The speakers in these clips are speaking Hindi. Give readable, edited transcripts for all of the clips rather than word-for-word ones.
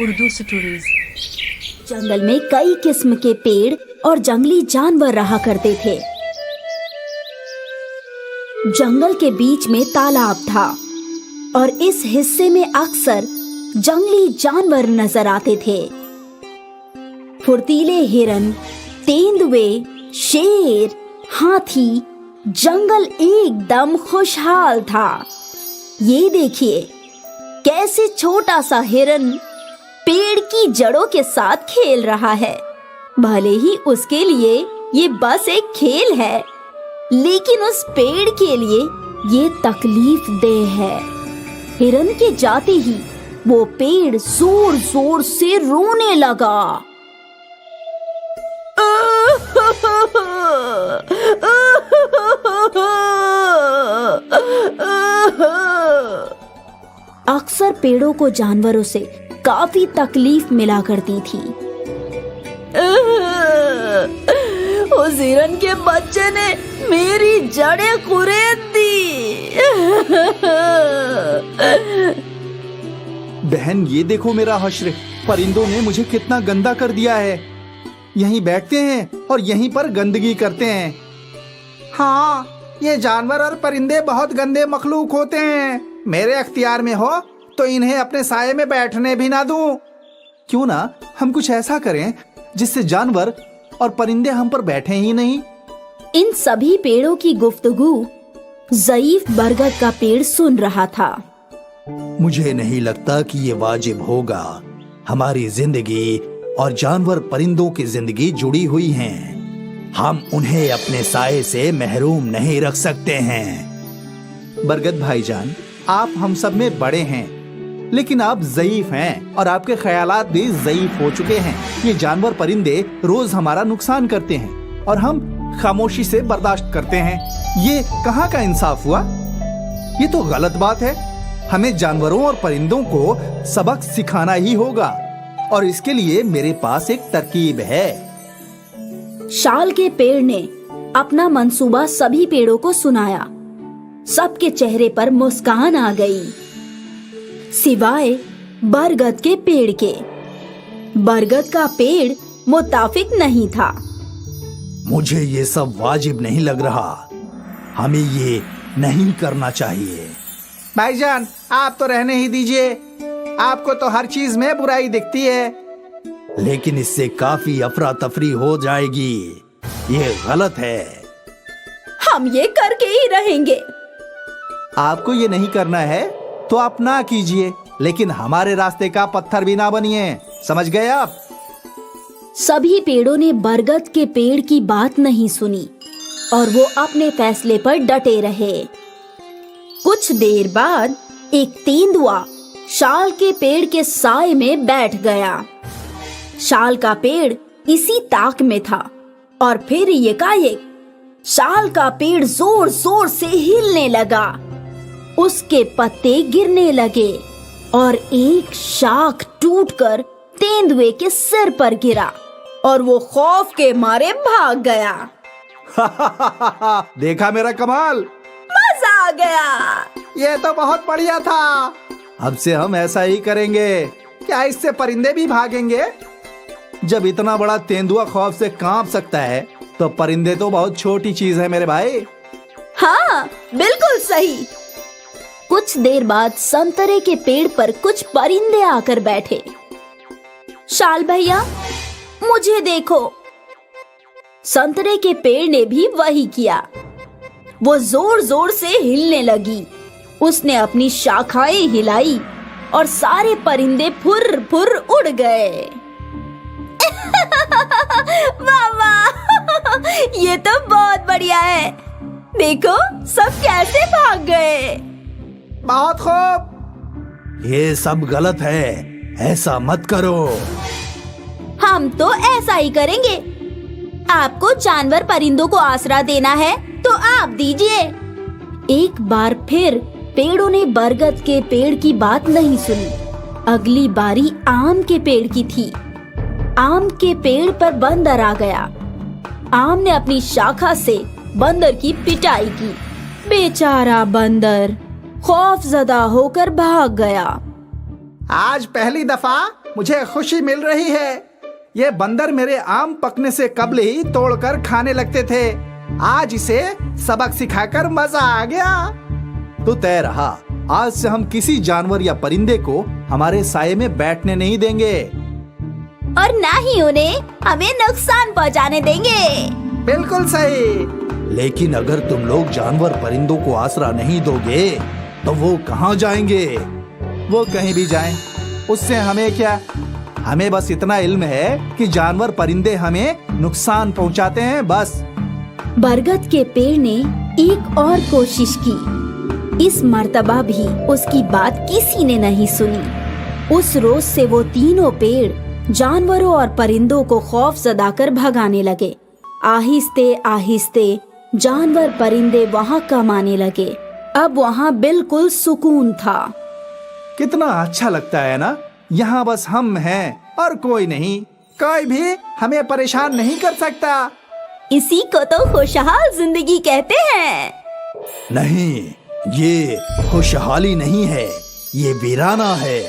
उर्दू स्टोरीज। जंगल में कई किस्म के पेड़ और जंगली जानवर रहा करते थे। जंगल के बीच में तालाब था और इस हिस्से में अक्सर जंगली जानवर नजर आते थे। फुर्तीले हिरन, तेंदुए, शेर, हाथी, जंगल एकदम खुशहाल था। ये देखिए कैसे छोटा सा हिरन पेड़ की जड़ों के साथ खेल रहा है। भले ही उसके लिए ये बस एक खेल है, लेकिन उस पेड़ के लिए ये तकलीफ देह है। हिरन के जाते ही वो पेड़ जोर जोर से रोने लगा। अक्सर पेड़ों को जानवरों से काफी तकलीफ मिला करती थी। उस हिरन के बच्चे ने मेरी जड़ें कुरेद दी। बहन, ये देखो मेरा हश्र, परिंदों ने मुझे कितना गंदा कर दिया है। यहीं बैठते हैं और यहीं पर गंदगी करते हैं। हाँ, ये जानवर और परिंदे बहुत गंदे मखलूक होते हैं। मेरे अख्तियार में हो तो इन्हें अपने साये में बैठने भी ना दूं। क्यों ना हम कुछ ऐसा करें जिससे जानवर और परिंदे हम पर बैठे ही नहीं। इन सभी पेड़ों की गुफ्तगू ज़ईफ बरगद का पेड़ सुन रहा था। मुझे नहीं लगता कि ये वाजिब होगा। हमारी जिंदगी और जानवर परिंदों की जिंदगी जुड़ी हुई हैं। हम उन्हें अपने साये से महरूम नहीं रख सकते हैं। बरगद भाईजान, आप हम सब में बड़े हैं, लेकिन आप ज़ईफ हैं और आपके ख्यालात भी ज़ईफ हो चुके हैं। ये जानवर परिंदे रोज हमारा नुकसान करते हैं और हम खामोशी से बर्दाश्त करते हैं। ये कहाँ का इंसाफ हुआ? ये तो गलत बात है। हमें जानवरों और परिंदों को सबक सिखाना ही होगा और इसके लिए मेरे पास एक तरकीब है। शाल के पेड़ ने अपना मंसूबा सभी पेड़ों को सुनाया। सबके चेहरे पर मुस्कान आ गई, सिवाय बरगद के पेड़ के। बरगद का पेड़ मुताफिक नहीं था। मुझे ये सब वाजिब नहीं लग रहा। हमें ये नहीं करना चाहिए। भाईजान, आप तो रहने ही दीजिए। आपको तो हर चीज में बुराई दिखती है। लेकिन इससे काफी अफरा तफरी हो जाएगी। ये गलत है। हम ये करके ही रहेंगे। आपको ये नहीं करना है तो आप ना कीजिए, लेकिन हमारे रास्ते का पत्थर भी ना बनिए। समझ गए आप? सभी पेड़ों ने बरगद के पेड़ की बात नहीं सुनी और वो अपने फैसले पर डटे रहे। कुछ देर बाद एक तेंदुआ शाल के पेड़ के साए में बैठ गया। शाल का पेड़ इसी ताक में था और फिर एकाएक शाल का पेड़ जोर जोर से हिलने लगा। उसके पत्ते गिरने लगे और एक शाख टूटकर तेंदुए के सिर पर गिरा और वो खौफ के मारे भाग गया। देखा मेरा कमाल? मजा आ गया। ये तो बहुत बढ़िया था। अब से हम ऐसा ही करेंगे। क्या इससे परिंदे भी भागेंगे? जब इतना बड़ा तेंदुआ खौफ से कांप सकता है तो परिंदे तो बहुत छोटी चीज है मेरे भाई। हाँ, बिल्कुल सही। कुछ देर बाद संतरे के पेड़ पर कुछ परिंदे आकर बैठे। शाल भैया, मुझे देखो। संतरे के पेड़ ने भी वही किया। वो जोर जोर से हिलने लगी। उसने अपनी शाखाएं हिलाई और सारे परिंदे फुर फुर उड़ गए। वाह वाह, ये तो बहुत बढ़िया है। देखो सब कैसे भाग गए। बहुत खूब। ये सब गलत है। ऐसा मत करो। हम तो ऐसा ही करेंगे। आपको जानवर परिंदों को आसरा देना है तो आप दीजिए। एक बार फिर पेड़ों ने बरगद के पेड़ की बात नहीं सुनी। अगली बारी आम के पेड़ की थी। आम के पेड़ पर बंदर आ गया। आम ने अपनी शाखा से बंदर की पिटाई की। बेचारा बंदर खौफजदा होकर भाग गया। आज पहली दफा मुझे खुशी मिल रही है। ये बंदर मेरे आम पकने से कबल ही तोड़कर खाने लगते थे। आज इसे सबक सिखाकर मजा आ गया। तो तय रहा, आज से हम किसी जानवर या परिंदे को हमारे साये में बैठने नहीं देंगे और ना ही उन्हें हमें नुकसान पहुंचाने देंगे। बिल्कुल सही। लेकिन अगर तुम लोग जानवर परिंदों को आसरा नहीं दोगे तो वो कहाँ जाएंगे? वो कहीं भी जाएं, उससे हमें क्या। हमें बस इतना इल्म है कि जानवर परिंदे हमें नुकसान पहुंचाते हैं, बस। बरगद के पेड़ ने एक और कोशिश की। इस मर्तबा भी उसकी बात किसी ने नहीं सुनी। उस रोज से वो तीनों पेड़ जानवरों और परिंदों को खौफ ज़दा कर भगाने लगे। आहिस्ते आहिस्ते जानवर परिंदे वहाँ कम आने लगे। अब वहाँ बिल्कुल सुकून था। कितना अच्छा लगता है ना, यहाँ बस हम हैं और कोई नहीं। कोई भी हमें परेशान नहीं कर सकता। इसी को तो खुशहाल जिंदगी कहते हैं। नहीं, ये खुशहाली नहीं है, ये वीराना है।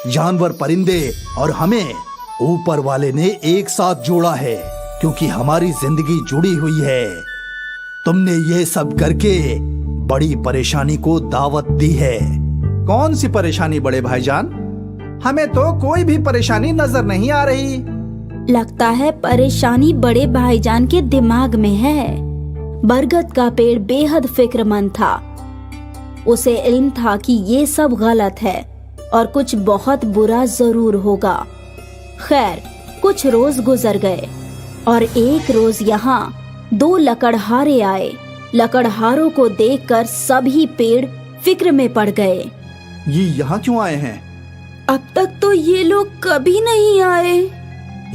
जानवर परिंदे और हमें ऊपर वाले ने एक साथ जोड़ा है, क्योंकि हमारी जिंदगी जुड़ी हुई है। तुमने ये सब करके बड़ी परेशानी को दावत दी है। कौन सी परेशानी बड़े भाईजान? हमें तो कोई भी परेशानी नजर नहीं आ रही। लगता है परेशानी बड़े भाईजान के दिमाग में है। बरगद का पेड़ बेहद फिक्रमंद था। उसे इल्म था कि ये सब गलत है और कुछ बहुत बुरा जरूर होगा। खैर, कुछ रोज गुजर गए और एक रोज यहाँ 2 लकड़हारे आए। लकड़हारों को देखकर सभी पेड़ फिक्र में पड़ गए। ये यहाँ क्यों आए हैं? अब तक तो ये लोग कभी नहीं आए।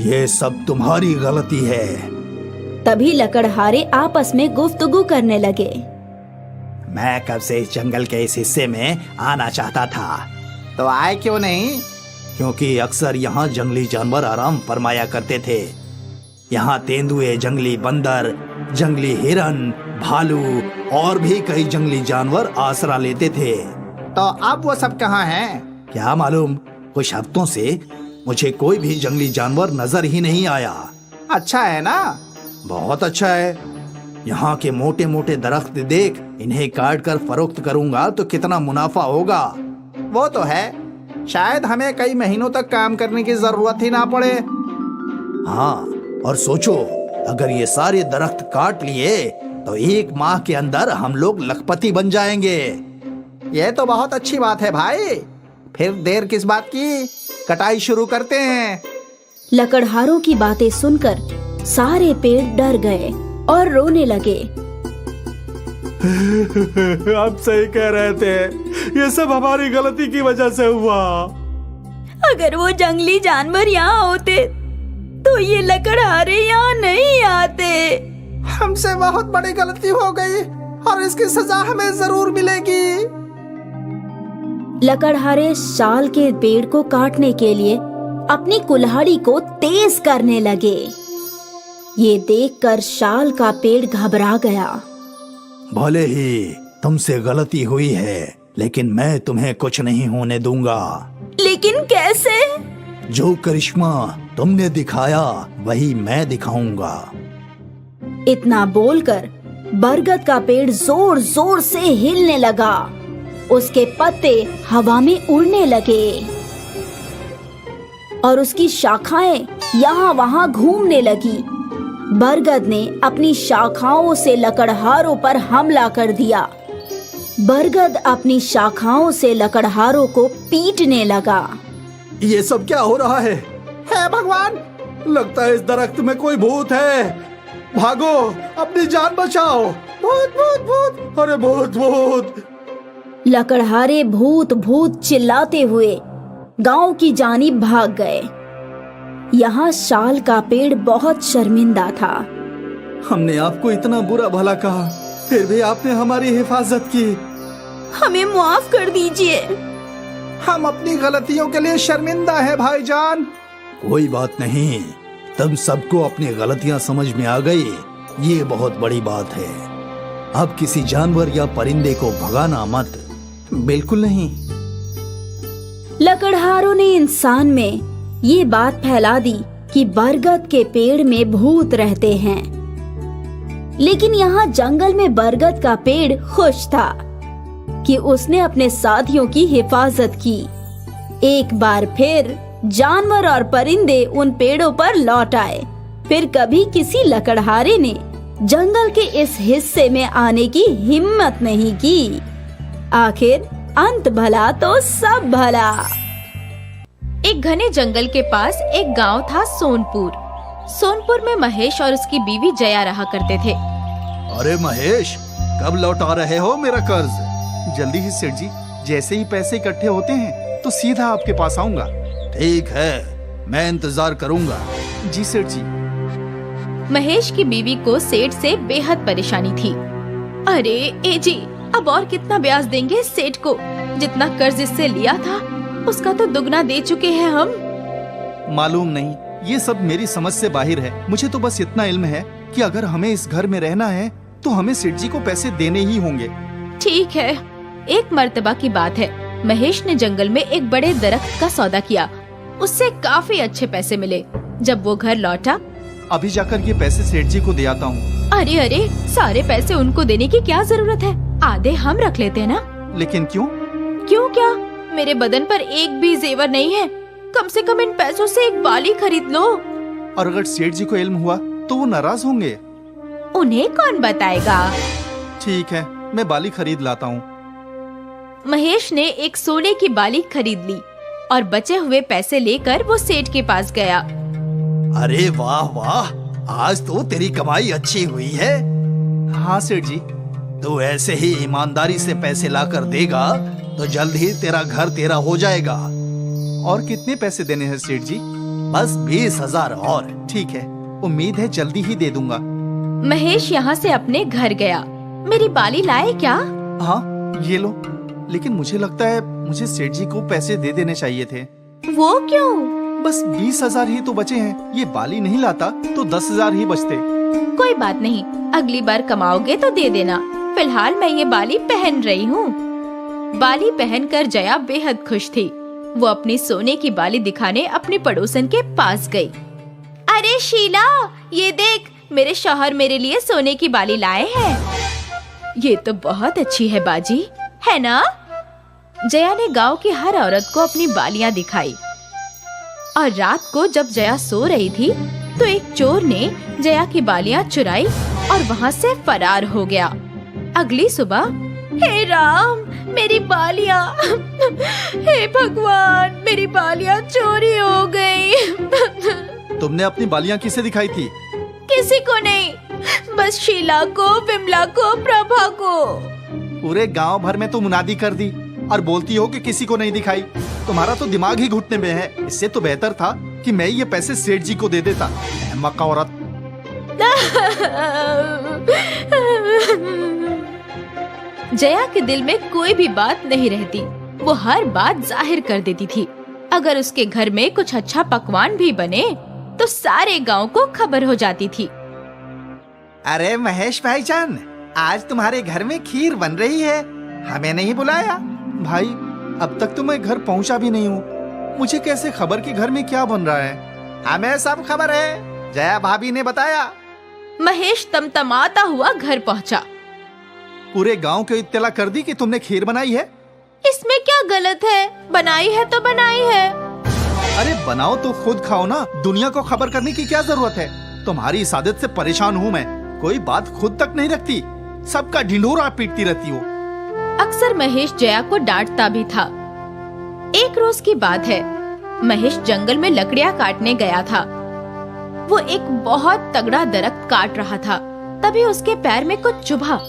ये सब तुम्हारी गलती है। तभी लकड़हारे आपस में गुफ्तगू करने लगे। मैं कब से इस जंगल के इस हिस्से में आना चाहता था, तो आए क्यों नहीं? क्योंकि अक्सर यहाँ जंगली जानवर आराम फरमाया करते थे। यहाँ तेंदुए, जंगली बंदर, जंगली हिरन, भालू और भी कई जंगली जानवर आसरा लेते थे। तो अब वो सब कहाँ हैं? क्या मालूम, कुछ हफ्तों से मुझे कोई भी जंगली जानवर नजर ही नहीं आया। अच्छा है ना? बहुत अच्छा है। यहाँ के मोटे मोटे दरख्त देख, इन्हें काट कर फरोख्त करूंगा तो कितना मुनाफा होगा। वो तो है, शायद हमें कई महीनों तक काम करने की जरूरत ही ना पड़े। हाँ, और सोचो, अगर ये सारे दरख्त काट लिए तो 1 माह के अंदर हम लोग लखपति बन जाएंगे। ये तो बहुत अच्छी बात है भाई। फिर देर किस बात की, कटाई शुरू करते हैं। लकड़हारों की बातें सुनकर सारे पेड़ डर गए और रोने लगे। आप सही कह रहे थे, ये सब हमारी गलती की वजह से हुआ। अगर वो जंगली जानवर यहाँ होते तो ये लकड़हारे यहाँ नहीं आते। हमसे बहुत बड़ी गलती हो गई और इसकी सजा हमें जरूर मिलेगी। लकड़हारे शाल के पेड़ को काटने के लिए अपनी कुल्हाड़ी को तेज करने लगे। ये देखकर शाल का पेड़ घबरा गया। भले ही तुमसे गलती हुई है, लेकिन मैं तुम्हें कुछ नहीं होने दूंगा। लेकिन कैसे? जो करिश्मा तुमने दिखाया वही मैं दिखाऊंगा। इतना बोलकर बरगद का पेड़ जोर जोर से हिलने लगा। उसके पत्ते हवा में उड़ने लगे और उसकी शाखाएं यहाँ वहाँ घूमने लगी। बरगद ने अपनी शाखाओं से लकड़हारों पर हमला कर दिया। बरगद अपनी शाखाओं से लकड़हारों को पीटने लगा। ये सब क्या हो रहा है? हे भगवान, लगता है इस दरख्त में कोई भूत है। भागो, अपनी जान बचाओ। भूत भूत भूत, अरे भूत भूत। लकड़हारे भूत भूत चिल्लाते हुए गांव की जानिब भाग गए। यहाँ शाल का पेड़ बहुत शर्मिंदा था। हमने आपको इतना बुरा भला कहा, फिर भी आपने हमारी हिफाजत की। हमें माफ कर दीजिए। हम अपनी गलतियों के लिए शर्मिंदा हैं भाईजान। कोई बात नहीं, तुम सबको अपनी गलतियां समझ में आ गई, ये बहुत बड़ी बात है। अब किसी जानवर या परिंदे को भगाना मत। बिल्कुल नहीं। लकड़हारों ने इंसान में ये बात फैला दी कि बरगद के पेड़ में भूत रहते हैं। लेकिन यहाँ जंगल में बरगद का पेड़ खुश था कि उसने अपने साथियों की हिफाजत की। एक बार फिर जानवर और परिंदे उन पेड़ों पर लौट आए। फिर कभी किसी लकड़हारे ने जंगल के इस हिस्से में आने की हिम्मत नहीं की। आखिर अंत भला तो सब भला। एक घने जंगल के पास एक गांव था सोनपुर। सोनपुर में महेश और उसकी बीवी जया रहा करते थे। अरे महेश, कब लौटा रहे हो मेरा कर्ज? जल्दी ही सेठ जी, जैसे ही पैसे इकट्ठे होते हैं तो सीधा आपके पास आऊंगा। ठीक है, मैं इंतजार करूंगा। जी सेठ जी। महेश की बीवी को सेठ से बेहद परेशानी थी। अरे ए जी, अब और कितना ब्याज देंगे सेठ को? जितना कर्ज इससे लिया था उसका तो दुगना दे चुके हैं हम। मालूम नहीं, ये सब मेरी समझ से बाहर है। मुझे तो बस इतना इल्म है कि अगर हमें इस घर में रहना है तो हमें सेठ जी को पैसे देने ही होंगे। ठीक है। एक मर्तबा की बात है, महेश ने जंगल में एक बड़े दरख्त का सौदा किया। उससे काफी अच्छे पैसे मिले। जब वो घर लौटा, अभी जाकर ये पैसे सेठ जी को दे आता हूँ। अरे अरे, सारे पैसे उनको देने की क्या जरूरत है? आधे हम रख लेते हैं ना। लेकिन क्यों? क्यों क्या? मेरे बदन पर एक भी जेवर नहीं है। कम से कम इन पैसों से एक बाली खरीद लो। और अगर सेठ जी को इल्म हुआ तो वो नाराज होंगे। उन्हें कौन बताएगा? ठीक है, मैं बाली खरीद लाता हूँ। महेश ने एक सोने की बाली खरीद ली और बचे हुए पैसे लेकर वो सेठ के पास गया। अरे वाह वाह, आज तो तेरी कमाई अच्छी हुई है। हाँ सेठ जी। तू ऐसे ही ईमानदारी से पैसे लाकर देगा तो जल्द ही तेरा घर तेरा हो जाएगा। और कितने पैसे देने हैं सेठ जी? बस 20,000 और। ठीक है, उम्मीद है जल्दी ही दे दूंगा। महेश यहाँ से अपने घर गया। मेरी बाली लाए क्या? हाँ, ये लो। लेकिन मुझे लगता है मुझे सेठ जी को पैसे दे देने चाहिए थे। वो क्यों? बस 20,000 ही तो बचे हैं। ये बाली नहीं लाता तो 10,000 ही बचते। कोई बात नहीं, अगली बार कमाओगे तो दे देना। फिलहाल मैं ये बाली पहन रही हूँ। बाली पहनकर जया बेहद खुश थी। वो अपनी सोने की बाली दिखाने अपनी पड़ोसन के पास गई। अरे शीला, ये देख, मेरे शौहर मेरे लिए सोने की बाली लाए हैं। ये तो बहुत अच्छी है बाजी, है ना? जया ने गांव की हर औरत को अपनी बालियां दिखाई। और रात को जब जया सो रही थी तो एक चोर ने जया की बालियां चुराई और वहां से फरार हो गया। अगली सुबह, हे राम, मेरी बालियां, हे भगवान, मेरी बालियां चोरी हो गई। तुमने अपनी बालियां किसे दिखाई थी? किसी को नहीं, बस शीला को, विमला को, प्रभा को। पूरे गांव भर में तो मुनादी कर दी और बोलती हो कि किसी को नहीं दिखाई। तुम्हारा तो दिमाग ही घुटने में है। इससे तो बेहतर था कि मैं ये पैसे सेठ जी को दे देता। अहमक औरत। जया के दिल में कोई भी बात नहीं रहती। वो हर बात जाहिर कर देती थी। अगर उसके घर में कुछ अच्छा पकवान भी बने तो सारे गांव को खबर हो जाती थी। अरे महेश भाईजान, आज तुम्हारे घर में खीर बन रही है। हमें नहीं बुलाया? भाई, अब तक तो मैं घर पहुंचा भी नहीं हूँ। मुझे कैसे खबर कि घर में क्या बन रहा है? हमें सब खबर है, जया भाभी ने बताया। महेश तमतमाता हुआ घर पहुंचा। पूरे गांव को इत्तला कर दी कि तुमने खीर बनाई है। इसमें क्या गलत है? बनाई है तो बनाई है। अरे बनाओ तो खुद खाओ ना। दुनिया को खबर करने की क्या जरूरत है? तुम्हारी इस आदत से परेशान हूँ मैं। कोई बात खुद तक नहीं रखती, सबका ढिंढोरा पीटती रहती हो। अक्सर महेश जया को डांटता भी था। एक रोज की बात है, महेश जंगल में लकड़ियां काटने गया था। वो एक बहुत तगड़ा दरख्त काट रहा था। तभी उसके पैर में कुछ चुभा।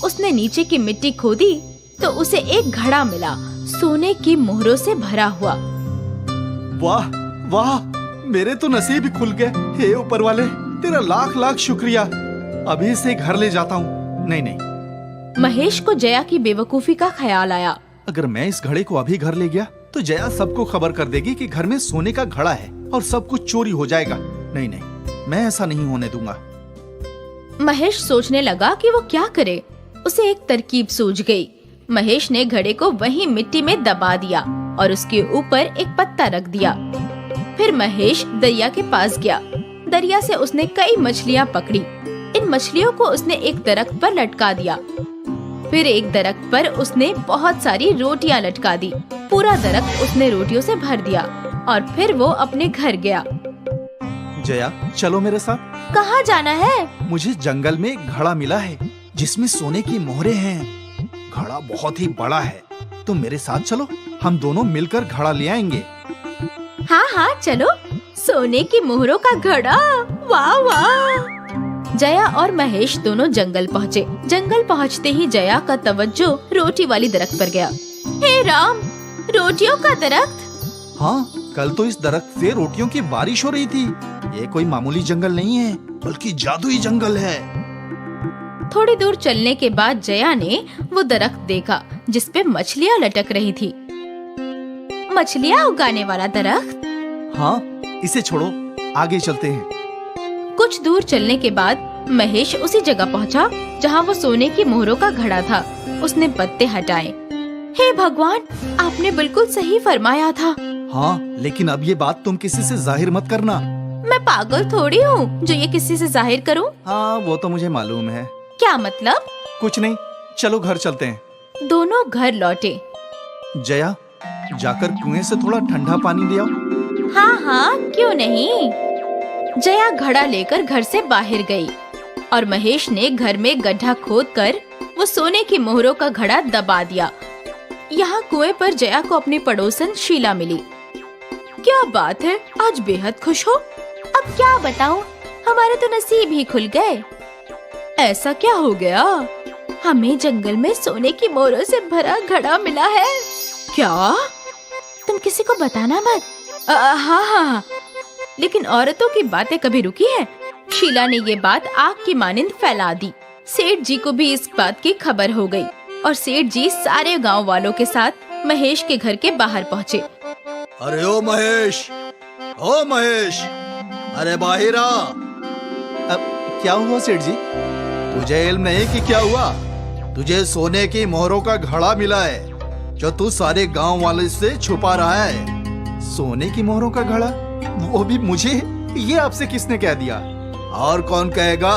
उसने नीचे की मिट्टी खोदी तो उसे एक घड़ा मिला, सोने की मोहरों से भरा हुआ। वाह वाह, मेरे तो नसीब ही खुल गए। हे ऊपर वाले, तेरा लाख लाख शुक्रिया। अभी से घर ले जाता हूँ। नहीं नहीं, महेश को जया की बेवकूफी का ख्याल आया। अगर मैं इस घड़े को अभी घर ले गया तो जया सबको खबर कर देगी कि घर में सोने का घड़ा है और सब कुछ चोरी हो जाएगा। नहीं नहीं, मैं ऐसा नहीं होने दूंगा। महेश सोचने लगा कि वो क्या करे। उसे एक तरकीब सूझ गई। महेश ने घड़े को वहीं मिट्टी में दबा दिया और उसके ऊपर एक पत्ता रख दिया। फिर महेश दरिया के पास गया। दरिया से उसने कई मछलियाँ पकड़ी। इन मछलियों को उसने एक दरख्त पर लटका दिया। फिर एक दरख्त पर उसने बहुत सारी रोटियां लटका दी। पूरा दरख्त उसने रोटियों से भर दिया और फिर वो अपने घर गया। जया, चलो मेरे साथ। कहाँ जाना है? मुझे जंगल में एक घड़ा मिला है जिसमें सोने की मोहरें हैं। घड़ा बहुत ही बड़ा है, तुम मेरे साथ चलो, हम दोनों मिलकर घड़ा ले आएंगे। हाँ हाँ चलो। सोने की मोहरों का घड़ा, वाह वाह। जया और महेश दोनों जंगल पहुँचे। जंगल पहुँचते ही जया का तवज्जो रोटी वाली दरख्त पर गया। हे राम, रोटियों का दरख्त? हाँ, कल तो इस दरख्त से रोटियों की बारिश हो रही थी। ये कोई मामूली जंगल नहीं है, बल्कि जादुई जंगल है। थोड़ी दूर चलने के बाद जया ने वो दरख्त देखा जिस पे मछलियाँ लटक रही थी। मछलियाँ उगाने वाला दरख्त? हाँ, इसे छोड़ो, आगे चलते हैं। कुछ दूर चलने के बाद महेश उसी जगह पहुँचा जहाँ वो सोने की मोहरों का घड़ा था। उसने पत्ते हटाए। हे भगवान, आपने बिल्कुल सही फरमाया था। हाँ, लेकिन अब ये बात तुम किसी से जाहिर मत करना। मैं पागल थोड़ी हूँ जो ये किसी से जाहिर करूँ। हाँ, वो तो मुझे मालूम है। क्या मतलब? कुछ नहीं, चलो घर चलते हैं। दोनों घर लौटे। जया, जाकर कुएं से थोड़ा ठंडा पानी ले आओ। हाँ हाँ, क्यों नहीं। जया घड़ा लेकर घर से बाहर गई और महेश ने घर में गड्ढा खोदकर वो सोने की मोहरों का घड़ा दबा दिया। यहाँ कुएं पर जया को अपनी पड़ोसन शीला मिली। क्या बात है, आज बेहद खुश हो? अब क्या बताऊं, हमारे तो नसीब ही खुल गए। ऐसा क्या हो गया? हमें जंगल में सोने की मोहरों से भरा घड़ा मिला है। क्या? तुम किसी को बताना मत। हाँ हाँ, लेकिन औरतों की बातें कभी रुकी है? शीला ने ये बात आग की मानिंद फैला दी। सेठ जी को भी इस बात की खबर हो गई और सेठ जी सारे गांव वालों के साथ महेश के घर के बाहर पहुँचे। अरे ओ महेश, ओ महेश, अरे बाहर आ। अब क्या हुआ सेठ जी? तुझे इल्म नहीं कि क्या हुआ? तुझे सोने की मोहरों का घड़ा मिला है जो तू सारे गांव वाले से छुपा रहा है। सोने की मोहरों का घड़ा? वो भी मुझे? ये आपसे किसने कह दिया? और कौन कहेगा?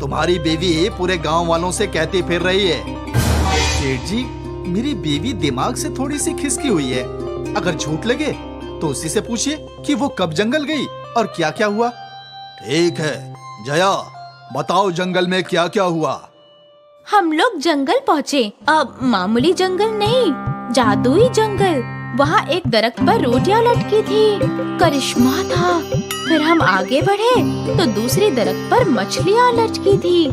तुम्हारी बीवी पूरे गांव वालों से कहती फिर रही है। सेठ जी, मेरी बीवी दिमाग से थोड़ी सी खिसकी हुई है। अगर झूठ लगे तो उसी से पूछिए कि वो कब जंगल गई और क्या क्या हुआ। ठीक है जया, बताओ जंगल में क्या क्या हुआ? हम लोग जंगल पहुँचे। अब मामूली जंगल नहीं, जादुई जंगल। वहाँ एक दरख्त पर रोटियां लटकी थी, करिश्मा था। फिर हम आगे बढ़े तो दूसरी दरख्त पर मछलियाँ लटकी थी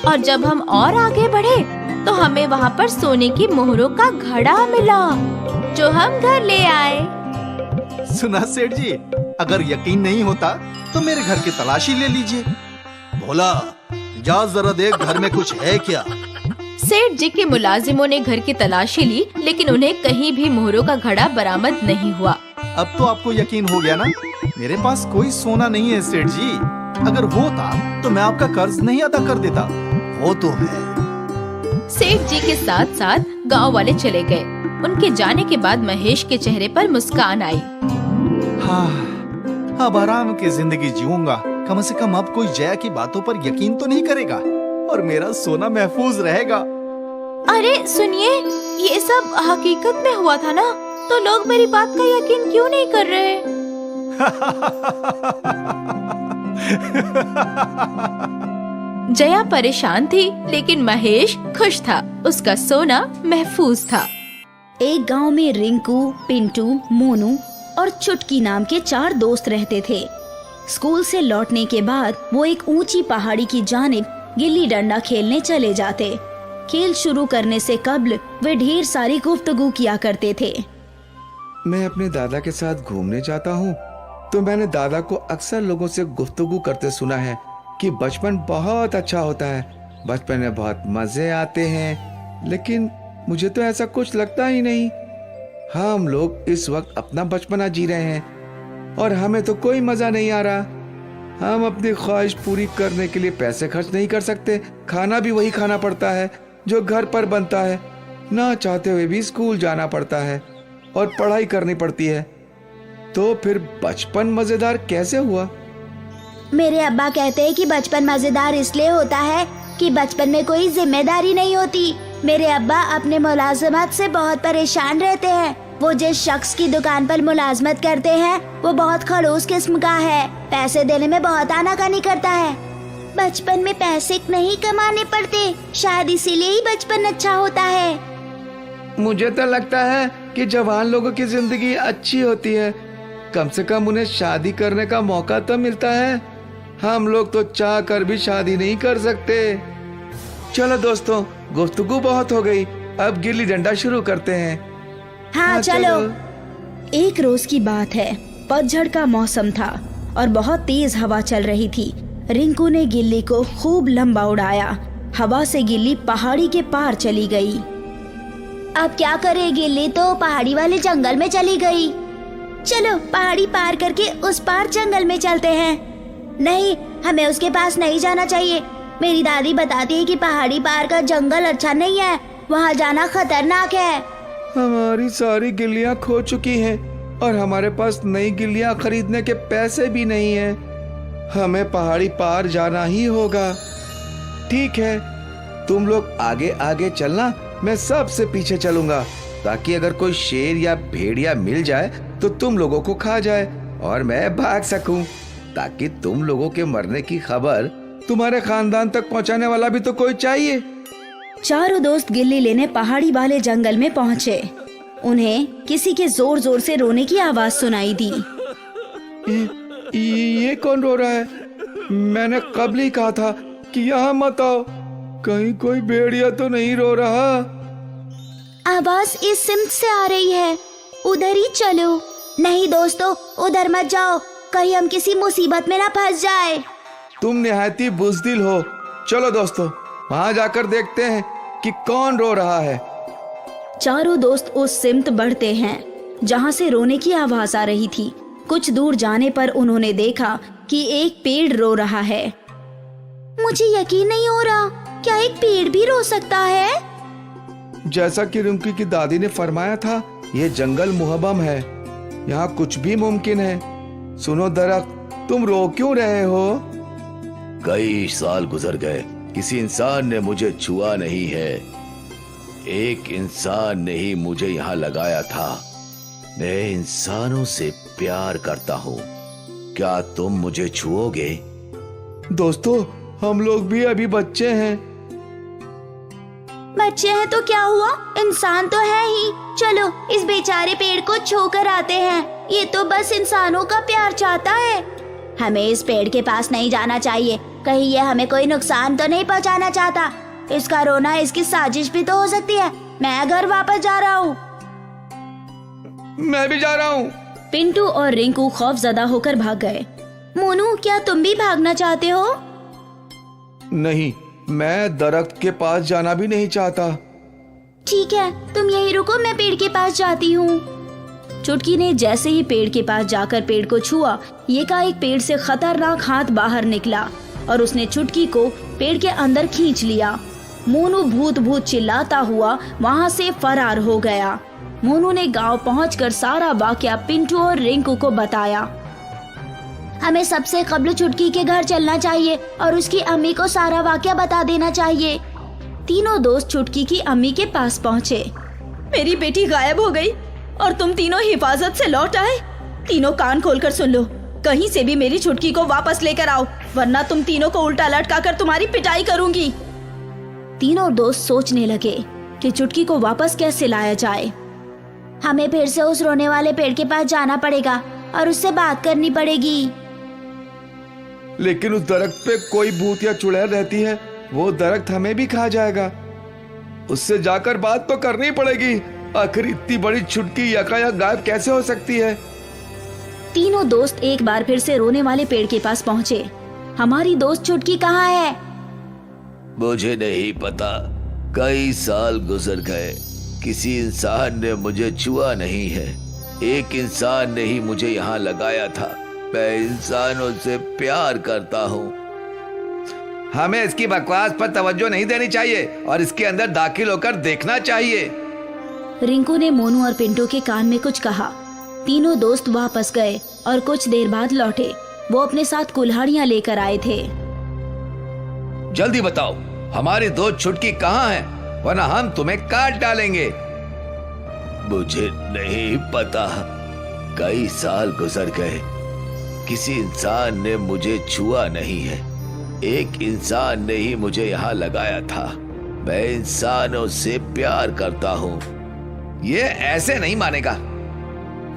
और जब हम और आगे बढ़े तो हमें वहाँ पर सोने की मोहरों का घड़ा मिला जो हम घर ले आए। सुना सेठ जी, अगर यकीन नहीं होता तो मेरे घर की तलाशी ले लीजिए। भोला, जा जरा देख घर में कुछ है क्या। सेठ जी के मुलाजिमों ने घर की तलाशी ली, लेकिन उन्हें कहीं भी मोहरों का घड़ा बरामद नहीं हुआ। अब तो आपको यकीन हो गया ना? मेरे पास कोई सोना नहीं है सेठ जी। अगर होता तो मैं आपका कर्ज नहीं अदा कर देता। वो तो है। सेठ जी के साथ साथ गांव वाले चले गए। उनके जाने के बाद महेश के चेहरे पर मुस्कान आई। हाँ, अब आराम की जिंदगी जीऊंगा। कम से कम अब कोई जया की बातों पर यकीन तो नहीं करेगा और मेरा सोना महफूज रहेगा। अरे सुनिए, ये सब हकीकत में हुआ था ना, तो लोग मेरी बात का यकीन क्यों नहीं कर रहे? जया परेशान थी, लेकिन महेश खुश था। उसका सोना महफूज था। एक गांव में रिंकू, पिंटू, मोनू और चुटकी नाम के 4 दोस्त रहते थे। स्कूल से लौटने के बाद वो एक ऊंची पहाड़ी की जानिब गिल्ली डंडा खेलने चले जाते। खेल शुरू करने से कब्ल वे ढेर सारी गुफ्तगू किया करते थे। मैं अपने दादा के साथ घूमने जाता हूँ तो मैंने दादा को अक्सर लोगों से गुफ्तगू करते सुना है कि बचपन बहुत अच्छा होता है, बचपन में बहुत मजे आते हैं, लेकिन मुझे तो ऐसा कुछ लगता ही नहीं। हम लोग इस वक्त अपना बचपना जी रहे हैं और हमें तो कोई मजा नहीं आ रहा। हम अपनी ख्वाहिश पूरी करने के लिए पैसे खर्च नहीं कर सकते, खाना भी वही खाना पड़ता है जो घर पर बनता है, ना चाहते हुए भी स्कूल जाना पड़ता है और पढ़ाई करनी पड़ती है। तो फिर बचपन मजेदार कैसे हुआ? मेरे अब्बा कहते हैं कि बचपन मजेदार इसलिए होता है कि बचपन में कोई जिम्मेदारी नहीं होती। मेरे अब्बा अपने मुलाजमत से बहुत परेशान रहते हैं। वो जिस शख्स की दुकान पर मुलाजमत करते हैं वो बहुत खड़ूस किस्म का है, पैसे देने में बहुत आनाकानी करता है। बचपन में पैसे नहीं कमाने पड़ते, शायद इसीलिए ही बचपन अच्छा होता है। मुझे तो लगता है कि जवान लोगों की जिंदगी अच्छी होती है, कम से कम उन्हें शादी करने का मौका तो मिलता है। हम लोग तो चाह कर भी शादी नहीं कर सकते। चलो दोस्तों, गुफ्तगू बहुत हो गई, अब गिल्ली डंडा शुरू करते हैं। हाँ चलो। एक रोज की बात है, पतझड़ का मौसम था और बहुत तेज हवा चल रही थी। रिंकू ने गिल्ली को खूब लंबा उड़ाया। हवा से गिल्ली पहाड़ी के पार चली गई। अब क्या करे, गिल्ली तो पहाड़ी वाले जंगल में चली गई। चलो पहाड़ी पार करके उस पार जंगल में चलते हैं। नहीं, हमें उसके पास नहीं जाना चाहिए। मेरी दादी बताती है कि पहाड़ी पार का जंगल अच्छा नहीं है, वहाँ जाना खतरनाक है। हमारी सारी गिल्लियां खो चुकी हैं और हमारे पास नई गिल्लियां खरीदने के पैसे भी नहीं हैं। हमें पहाड़ी पार जाना ही होगा। ठीक है, तुम लोग आगे आगे चलना, मैं सबसे पीछे चलूंगा, ताकि अगर कोई शेर या भेड़िया मिल जाए तो तुम लोगों को खा जाए और मैं भाग सकूं, ताकि तुम लोगों के मरने की खबर तुम्हारे खानदान तक पहुंचाने वाला भी तो कोई चाहिए। चारों दोस्त गिल्ली लेने पहाड़ी वाले जंगल में पहुंचे। उन्हें किसी के जोर जोर से रोने की आवाज सुनाई दी। ये कौन रो रहा है? मैंने कब ही कहा था कि यहाँ मत आओ। कहीं कोई भेड़िया तो नहीं रो रहा? आवाज इस सिमत से आ रही है, उधर ही चलो। नहीं दोस्तों, उधर मत जाओ, कहीं हम किसी मुसीबत में ना फंस जाए। तुम निहायती बुज़दिल हो। चलो दोस्तों, वहाँ जाकर देखते हैं कि कौन रो रहा है। चारों दोस्त उस सिमत बढ़ते हैं जहाँ से रोने की आवाज आ रही थी। कुछ दूर जाने पर उन्होंने देखा कि एक पेड़ रो रहा है। मुझे यकीन नहीं हो रहा, क्या एक पेड़ भी रो सकता है? जैसा कि रिंकू की दादी ने फरमाया था, ये जंगल मुहब्बम है, यहाँ कुछ भी मुमकिन है। सुनो दरख्त, तुम रो क्यों रहे हो? कई साल गुजर गए, किसी इंसान ने मुझे छुआ नहीं है। एक इंसान ने ही मुझे यहाँ लगाया था। मैं इंसानों से प्यार करता हूँ, क्या तुम मुझे छुओगे? दोस्तों, हम लोग भी अभी बच्चे हैं। बच्चे हैं तो क्या हुआ, इंसान तो है ही। चलो इस बेचारे पेड़ को छूकर आते हैं, ये तो बस इंसानों का प्यार चाहता है। हमें इस पेड़ के पास नहीं जाना चाहिए, कहीं ये हमें कोई नुकसान तो नहीं पहुंचाना चाहता। इसका रोना इसकी साजिश भी तो हो सकती है। मैं घर वापस जा रहा हूँ। मैं भी जा रहा हूँ। पिंटू और रिंकू खौफजदा होकर भाग गए। मोनू, क्या तुम भी भागना चाहते हो? नहीं, मैं दरख्त के पास जाना भी नहीं चाहता। ठीक है, तुम यहीं रुको, मैं पेड़ के पास जाती हूँ। चुटकी ने जैसे ही पेड़ के पास जाकर पेड़ को छुआ, एकाएक पेड़ से खतरनाक हाथ बाहर निकला और उसने चुटकी को पेड़ के अंदर खींच लिया। मोनू भूत भूत चिल्लाता हुआ वहाँ से फरार हो गया। मोनू ने गांव पहुंचकर सारा वाकया पिंटू और रिंकू को बताया। हमें सबसे कब्ल चुटकी के घर चलना चाहिए और उसकी अम्मी को सारा वाकया बता देना चाहिए। तीनों दोस्त चुटकी की अम्मी के पास पहुँचे। मेरी बेटी गायब हो गई और तुम तीनों हिफाजत से लौट आए। तीनों कान खोलकर सुन लो, कहीं से भी मेरी चुटकी को वापस लेकर आओ, वरना तुम तीनों को उल्टा लटकाकर तुम्हारी पिटाई करूंगी। तीनों दोस्त सोचने लगे कि चुटकी को वापस कैसे लाया जाए। हमें फिर से उस रोने वाले पेड़ के पास जाना पड़ेगा और उससे बात करनी पड़ेगी। लेकिन उस दरख्त पे कोई भूत या चुड़ैल रहती है, वो दरख्त हमें भी खा जाएगा। उससे जाकर बात तो करनी पड़ेगी। आखिर इतनी बड़ी चुटकी यकायक गायब कैसे हो सकती है? तीनों दोस्त एक बार फिर से रोने वाले पेड़ के पास पहुँचे। हमारी दोस्त चुटकी कहाँ है? मुझे नहीं पता, कई साल गुजर गए, किसी इंसान ने मुझे छुआ नहीं है। एक इंसान ने ही मुझे यहाँ लगाया था। मैं इंसानों से प्यार करता हूँ। हमें इसकी बकवास पर तवज्जो नहीं देनी चाहिए और इसके अंदर दाखिल होकर देखना चाहिए। रिंकू ने मोनू और पिंटू के कान में कुछ कहा तीनों दोस्त वापस गए और कुछ देर बाद लौटे। वो अपने साथ कुल्हाड़ियां लेकर आए थे। जल्दी बताओ, हमारी दो छुटकी कहाँ है, वरना हम तुम्हें काट डालेंगे। मुझे नहीं पता, कई साल गुजर गए, किसी इंसान ने मुझे छुआ नहीं है। एक इंसान ने ही मुझे यहाँ लगाया था। मैं इंसानों से प्यार करता हूँ। ये ऐसे नहीं मानेगा।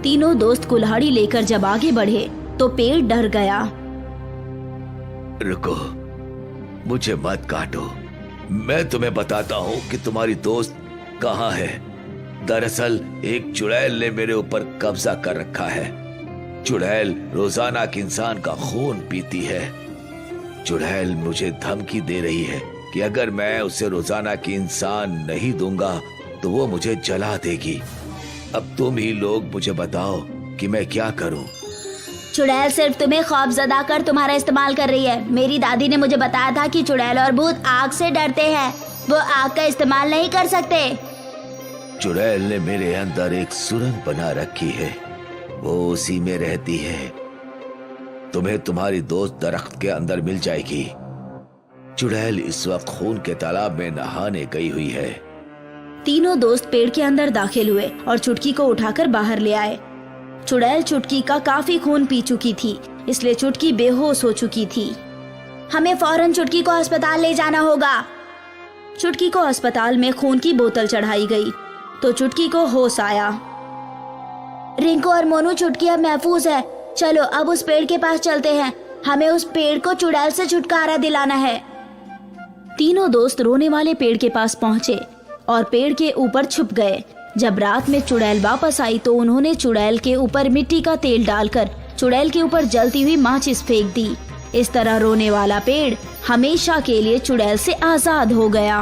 तीनों दोस्त कुल्हाड़ी लेकर जब आगे बढ़े तो पेड़ डर गया। रुको, मुझे मत काटो, मैं तुम्हें बताता हूँ कि तुम्हारी दोस्त कहाँ है। दरअसल एक चुड़ैल ने मेरे ऊपर कब्जा कर रखा है। चुड़ैल रोजाना एक इंसान का खून पीती है। चुड़ैल मुझे धमकी दे रही है कि अगर मैं उसे रोजाना की इंसान नहीं दूंगा तो वो मुझे जला देगी। अब तुम ही लोग मुझे बताओ कि मैं क्या करूं। चुड़ैल सिर्फ तुम्हें खौफजदा कर तुम्हारा इस्तेमाल कर रही है। मेरी दादी ने मुझे बताया था कि चुड़ैल और भूत आग से डरते हैं, वो आग का इस्तेमाल नहीं कर सकते। चुड़ैल ने मेरे अंदर एक सुरंग बना रखी है, वो उसी में रहती है। तुम्हें तुम्हारी दोस्त दरख्त के अंदर मिल जाएगी। चुड़ैल इस वक्त खून के तालाब में नहाने गई हुई है। तीनों दोस्त पेड़ के अंदर दाखिल हुए और चुटकी को उठाकर बाहर ले आए। चुड़ैल चुटकी का काफी खून पी चुकी थी, इसलिए चुटकी बेहोश हो चुकी थी। हमें फौरन चुटकी को अस्पताल ले जाना होगा। चुटकी को अस्पताल में खून की बोतल चढ़ाई गई तो चुटकी को होश आया। रिंकू और मोनू, चुटकी अब महफूज है। चलो अब उस पेड़ के पास चलते हैं। हमें उस पेड़ को चुड़ैल से छुटकारा दिलाना है। तीनों दोस्त रोने वाले पेड़ के पास पहुंचे और पेड़ के ऊपर छुप गए। जब रात में चुड़ैल वापस आई तो उन्होंने चुड़ैल के ऊपर मिट्टी का तेल डालकर चुड़ैल के ऊपर जलती हुई माचिस फेंक दी। इस तरह रोने वाला पेड़ हमेशा के लिए चुड़ैल से आजाद हो गया।